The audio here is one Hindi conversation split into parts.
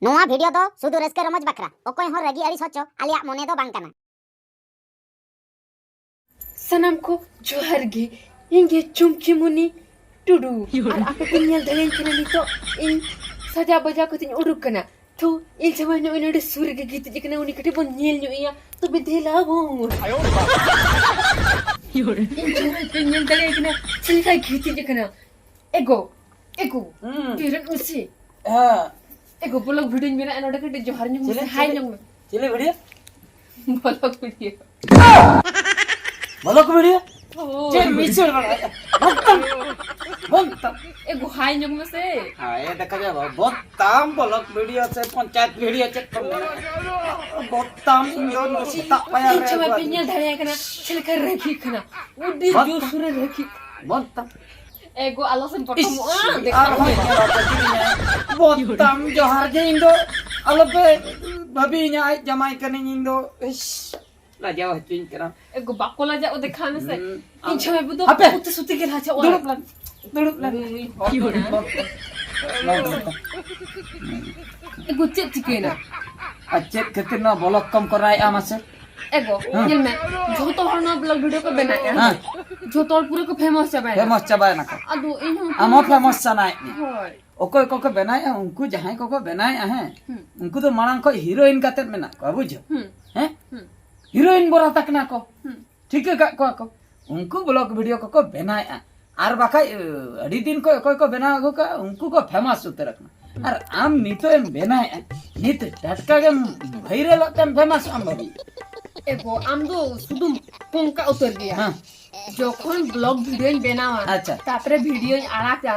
नोआ वीडियो दो सुदु रस्का रमज बकरा ओकोय हो रगी अड़ी सोचो आलिया मोने दो बांग कना सनम को जोहर गे इंगे चुमकी मुनी टुडू और आपे पिnyal dalen kana nito in saja baja ko tin uruk kana तो इन समय ने उन्होंने सूर्य के गीत जिकने उन्हीं कटे बन नील न्यू या तो बेदेला वो योर इन समय पे नील दले किना चिल्का गीत जिकना एगो तेरे उसी हाँ एगो ब्लॉग वीडियो में ना इन्होंने कटे जो हर न्यू हाई न्यू चले वीडियो ब्लॉग वीडियो चल मिचर बना बहुत एगो हाई न्यू में से हाँ ये देखा जाए बहुत ताम ब्लॉग वीडियो से पंचायत वीडियो चेक कर बहुत ताम इंदोर नसीता पाया इन समय पे नील दले किना चिल्का रखी किना उड़ी जो सूर्य रखी बहुत ताम एगो alasan pertemuan बहुत ताम जो हर जे इंदो अलग भाभी nya जमाई करने इंदो lah jauh cuy kira एगो बाकोला जा ओ दिखाने से इन समय पे तो अबे उत सुती के लाचा duduk lah एगो check चिकेना acet ketina bolok kam korai amase एगो ये मैं जो तो हरना ब्लॉग वीडियो को बनाया जो तो पूरे को फेमस चबाए famous cabai nak अदो इन amo famous sanai होय ओकोय कोको बनाए उनको जहां कोको बनाए हैं उनको तो मांग को हीरोइन काते मेना को बुझो हैं हीरोइन बोरा तक ना को ठीक है को उनको ब्लॉग वीडियो को बनाए आर बाका अड़ी दिन को कोई को बना को उनको को फेमस उतर रखना और आम नितो एम बनाए नित टटका के वायरल तम फेमस आम भाभी एगो आम दो सुदुम पंका उतर गया যখন ব্লগ ভিডিও বেনাওয়া আচ্ছা তারপরে ভিডিও আড়াটা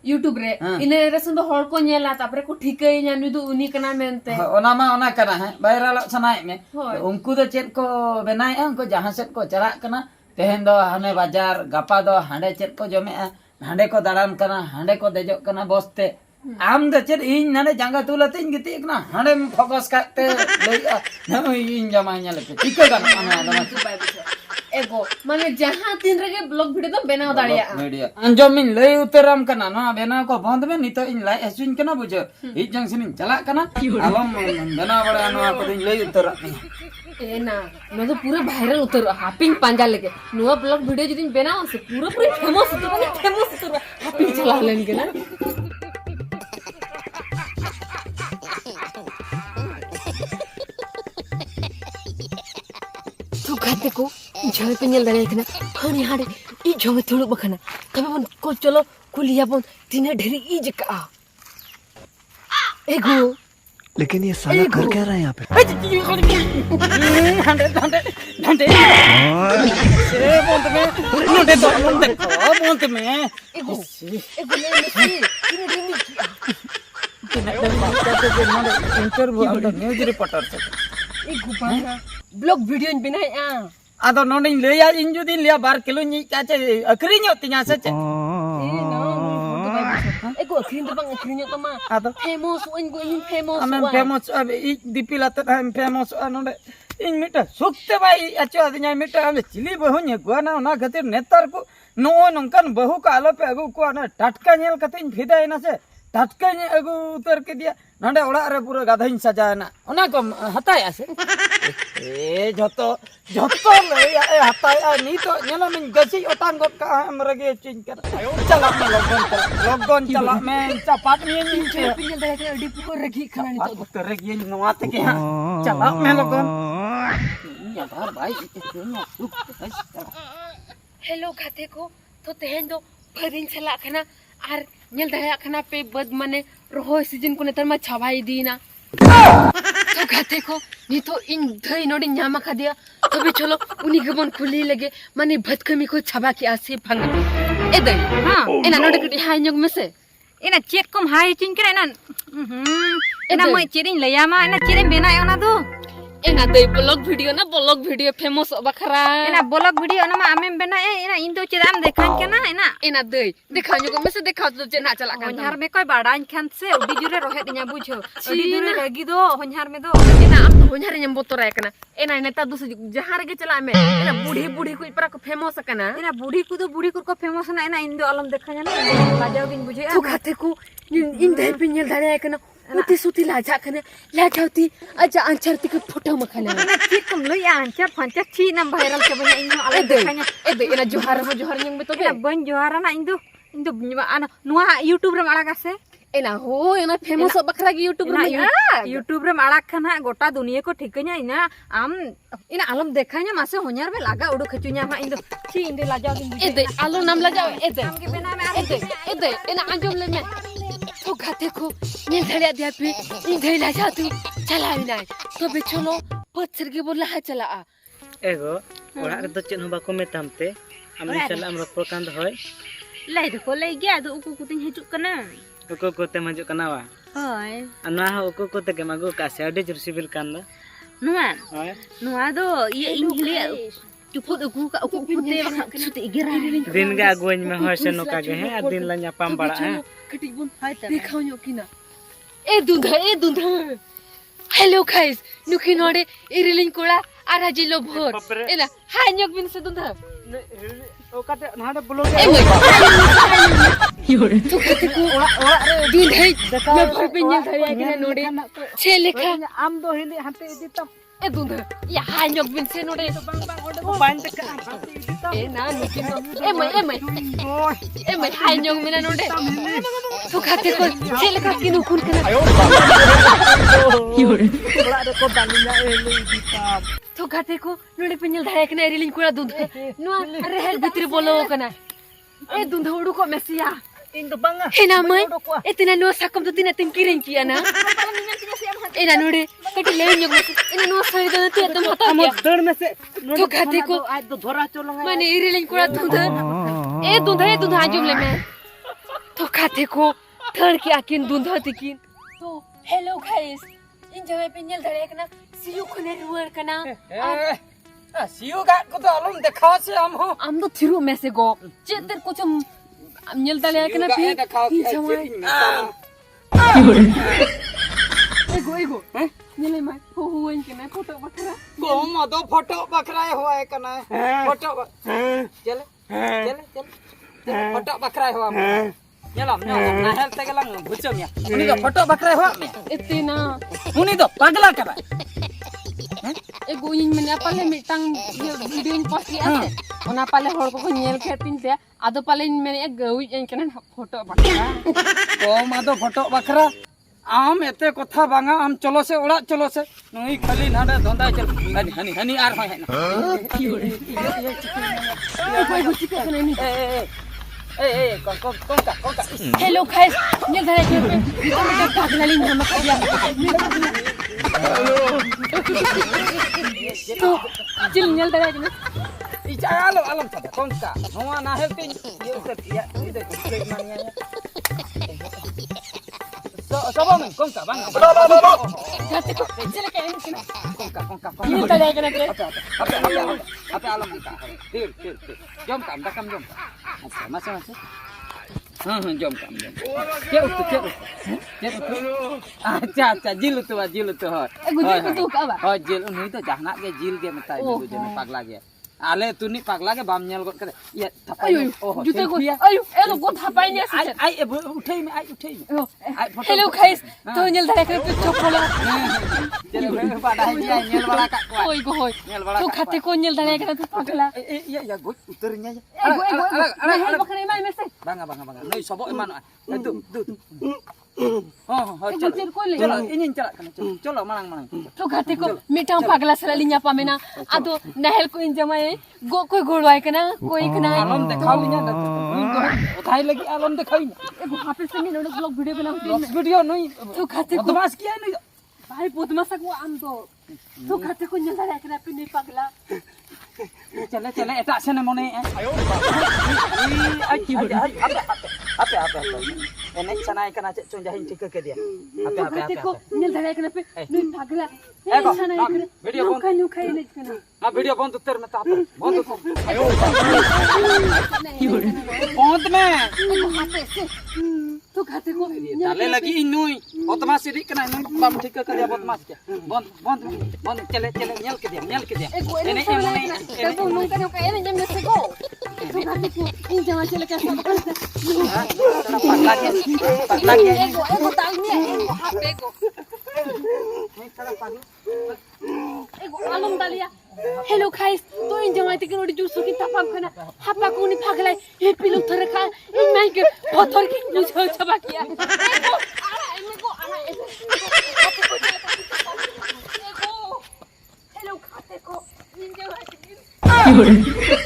ইউটিউব রে ইনে রেসন তো হড় কো নেলা তারপরে কো ঠিকই জানি দু উনি কনা মেনতে ओना मा ओना कना है वायरल सनाय में उनको तो चेत को बनाए उनको जहां से को चला कना तेहन दो हने बाजार गपा दो हांडे चेत को जमे हांडे को दाड़ान कना हांडे को देजो कना बसते आम द चेत इन नाने जांगा तुलते इन गति कना हांडे फोकस करते लइया न इन जमाanya लेके ठीक है कना एगो माने जहां तीन रगे ब्लॉग वीडियो तो बनाव दाड़िया वीडियो अंजमिन लई उतरम कना ना बेना को बंद में नितो इन लाई एसुइन कना बुझो इ जंक्शन चला कना आलम बना बड़ा नो को दिन लई उतर ए ना मैं तो पूरा वायरल उतर हापिंग पांजा लेके नुवा ब्लॉग वीडियो जदिन बनाव से पूरा फेमस उतर हापिंग चला लेन के ना तो कहते को झोय पे नेल दले कना हनी हाडे ई झोंगे थुलु बखना तबे मन को चलो कुलिया बन तिने ढेरी ई जका एगो लेकिन ये साला कर क्या रहा है यहाँ पे घंटे से बोलते में एगो ले मिसी तिने ढेरी इंटरव्यू न्यूज रिपोर्टर से एगो बाना ब्लॉग वीडियो बनाया आदो नोडिन लेया इन जुदी लिया 12 किलो नी काचे अखरिño तिnya से एगो अखरिन तो बंग अखरिño तो मा आदो फेमस इन गो इन फेमस आमें फेमस अब इ दिपिलाते हम फेमस नोडे इन मिटा सुक्ते बाई अचो दिnya मिटा हम चिली बहु ने गोना ना खातिर नेतार को नो नंकन बहु का आलो पे अगु को ना टटका नेल कते इन फिदाय ना से टटका ने अगु उतर के दिया नडे ओड़ा रे पूरा गाधाइन सजाना ओना को हताया से ए जतो ले ए हताया नी तो नेलो मिन गसी ओतान गोट का हम रगे चिन कर चला में लगन चला में चपाट में नी छे पिन दे के अडी पुको रगी खाना तो उतर रगे नोआ ते के चला में लगन या भाई हेलो खाते को तो तेहन दो भरिन चला खाना आर नेल दया खाना पे बद मने रोहो सीजन को नेतर मा छवाई दीना तो खाते को नी तो इन धई नोडी न्यामा खा दिया तो भी चलो उनी गबन खुली लगे माने भदकमी को छबा की आसे फंग ए दई हां एना नोडी कटी हाय न्यग में से एना चेक कम हाई चिन करे ना एना मैं चेरिन लयामा एना चेरिन बेना ओना दो एना दई ब्लॉग वीडियो फेमस बखरा एना ब्लॉग वीडियो ना आमेम बेना एना इन तो चेराम देखान के ना एना दई देखान को में से देखा तो जेना चला का होनहार में कोई बाडान खान से उडी जुरे रोहे दिया बुझो उडी जुरे रगी दो होनहार में दो एना हम होनहार नेम बोतरा कना एना नेता दूसरी जहां रे चला में एना बूढ़ी को इपरा को फेमस कना एना बूढ़ी को फेमस ना एना इन दो आलम देखा ना बाजाव दिन बुझे तो खाते को इन दई पिन नेल दाड़े कना उती सुती लाजा खने लाजाती aja ancar ti ke photo makana Ana cik kum lu ya ancar pancar ci nam viral ke banyak ini ala dekanya. ina johar yang betul Ina ban juara na indu ana nuah YouTube ram ala kase. ina ho ina famous bakra gi YouTube Ina ram YouTube ram ala kana gota dunia ko ठिकnya ina ina alam dekanya mase honyar be laga udu khacunya ma indu ci inde lajau din alu nam laja Am ke bena me ina anjum le me तो खाते को नींद धड़िया दिया पे नींद धड़ी लाजा तू चला भी नहीं तो बेचलो पत्थर के बोला है चला आ एगो ओड़ा रे तो चेन बाको मेतामते आमने चला हम रोपो कांद होय lai de ko lai gya do uku kuting hijuk kana. उको कोते मजो कनावा Hoy. अना हो उको कोते के मगो का से अडे सिविल कांद Nuan. होय Nuah do iya inghili cuput aku putih suti igira दिन गा गोइन में होय से नोका गे है दिन ला न्यापाम बड़ा है कटिक बुन दिखाओ यो किना ए दूधा हेलो गाइस नुकी नोडे इरिलिंग कोड़ा आरा जिलो भोर एना हाय न्योक बिन से दूधा ओकाते नाडे ब्लॉग ए मोय योरे तो कते को दिन है मैं भर पे न्यल धरिया किना नोडे छे लेखा आम दो हिंदी हाते इदितम ए दूधा या हाय न्योक बिन से नोडे बाइन तक ए ना नुकी नो ए मैं हाय न्योक मिना नोडे तो खाते को छे लेखा किनु खुन कना योरे ओड़ा रे को दालिया ए ले इदितम तो खाते को नोडे पिन्यल धाया कना इरिलिंग कोड़ा दूध नुआ अरे हेल भितर बोलो कना ए दूध उडु को मेसिया इन तो बांगा हेना मय एतना नुआ साकम तो तिना तिंकिरें किया ना एना नोडे कटी ले न्योक एना नुआ सरी दन ते एकदम हता हम दड़ में से तो खाते को आज तो धोरा चलंगा माने इरिलिंग कोड़ा दूध ए दूध आजुम ले मैं तो खाते को थड़ के आकिन दूध तिकिन तो हेलो गाइस इन जगह पिन्यल धाया कना सियु खने रुवर कना सियो गा को तो अलम देखाव से हम हो हम तो थिरु में से गो चेतर कुछ मिल दले कना पी एगो हैं नेले माय हो इन के ना फोटो बकरा गो मदो फोटो बकरा हुआ है कना फोटो चले फोटो बकरा हुआ nyala na hel tegelang bucem ya uni do foto bakra ho me इतना uni do pagla kaba एगो इन मने पाले मिटंग वीडियो इन पोस्ट किया थे ओना पाले हर को नेल खेतिन ते आदो पाले इन मने एक गई इन कना फोटो बकरा ओ मादो फोटो बकरा आम एते कथा बांगा आम चलो से ओड़ा चलो से नई खाली नाडा धंदा चल हनी आर होय ना कोई गुची के नहीं ए कौन का हेलो गाइस ये धरे के पे इतना पागल लिंग हम दिया तो चिल नेल धरे के इचा आलम था कौन का नवा ना है पे ये उसे या इधर प्लेट मांगया सब में कौन का बांगा जाते को चले के कौन का ये धरे के ना apa alam kita dir jom kam masa jom kam अच्छा जिल तो हो तो का बा हो जिल उनी तो जहना के जिल के मताई दु जने पगला गे आले तुनी पगला के बाम नेल करे ये थपाई ओहो जुते को आयो ए लो को थपाई ने आई उठई में हेलो गाइस तो नेल धरे के चोकोला चले बाडा है नेल वाला का कोई को होय तो खाते को नेल धरे के तो पगला ya go uternya ya एगो हेल बकरे माय में से bangga noi sobo iman tu चलो इन चला चलो मांग तो खाते को मीठा पगला सलाली न्यापा में ना आदो नहल को इन जमाए गो कोई गोड़वाय कना कोई कना आलम देखाव लिया ना उठाई लगी आलम देखाई एगो हाफिज से ने ब्लॉग वीडियो बनाऊ वीडियो नहीं तो खाते को बदमाश किया नहीं भाई बदमाश को आम तो खाते को नेल धरे के पे नहीं पगला चले एटा से ने मने apa enek sanai kana cek conjahin ठीक के दिया खाते को नेल धरे के पे नहीं पगला एको वीडियो बंद खाई नहीं कना ना वीडियो बंद उतर में ताप बंद उतर बंद में तो खाते को डाले लगी इनुई बदमाश री कना नु बाम ठीक कर दिया बदमाश के बंद चले नेल के दिया एगो नु कने नु कने जम से को तो गाते को इन जमा चले का सब पतला के एगो ताई ने एगो हाथ एगो आलम दालिया हेलो खाइस तो इन जमा ते रोडी जुसु की तपाम खाना हापा को नि फागलाई ए पिलो थरे खा इन माई के पत्थर की नुछो छबा किया एगो आना एगो हेलो खाते को इन जमा